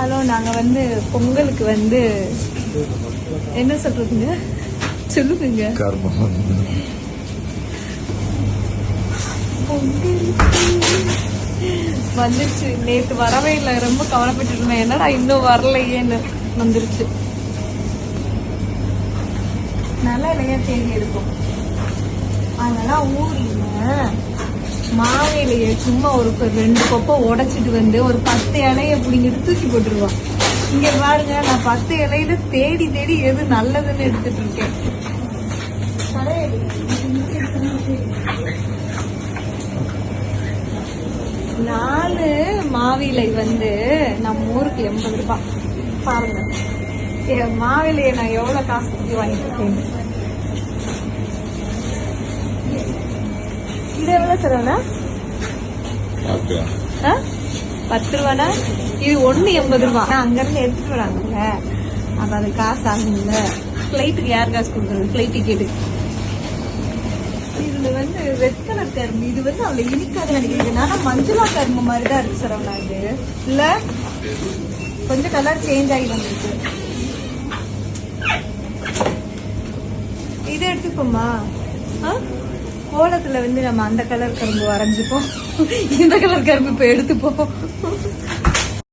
Hello, நாங்கள் வந்து பொங்கலுக்கு வந்து என்ன சொல்றதுங்க சொல்லுங்க. வந்துருச்சு. நேற்று வரவே இல்லை, ரொம்ப கவலைப்பட்டு இருந்தேன். என்னடா இன்னும் வரலையேன்னு வந்துருச்சு. நல்லா இலையா தேடி எடுக்கும். அதெல்லாம் ஊர்ல மாவையிலைய சும்மா ஒரு 2 கொப்பை உடைச்சிட்டு வந்து ஒரு 10 இலைய பிடிங்கிட்டு தூக்கி போட்டுருவான். இங்க பாருங்க, நான் 10 இலையில தேடி தேடி எது நல்லதுன்னு எடுத்துட்டு இருக்கேன். 4 மாவிலை வந்து நம்ம ஊருக்கு 80 ரூபாய். பாருங்க மாவிலையை நான் எவ்வளவு காசு கொடுத்து வாங்கிட்டு இருக்கேன். இது எவ்வளவு சரவணா? 10 ரூபானா? இது 1 80 ரூபாய். அங்க இருந்து எடுத்துட்டு வராங்கல்ல, அப்ப அது காசு ஆகும்ல. பிளைட்டுக்கு யார் காசு கொடுக்குறது? Flight ticket. இதுல வந்து ரெட் கலர் கரும்பு, இது வந்து அவ்வளவு இனிக்காது நினைக்கிறேன். ஆனா மஞ்சளா கரும்பு மாதிரிதான் இருக்கு சரவணா. இது இல்ல கொஞ்சம் கலர் சேஞ்ச் ஆகி வந்துருக்கு. இது எடுத்துப்போமா? கோலத்துல வந்து நம்ம அந்த கலர் கரும்பு வரைஞ்சுப்போம், இந்த கலர் கரும்பு இப்ப எடுத்துப்போம்.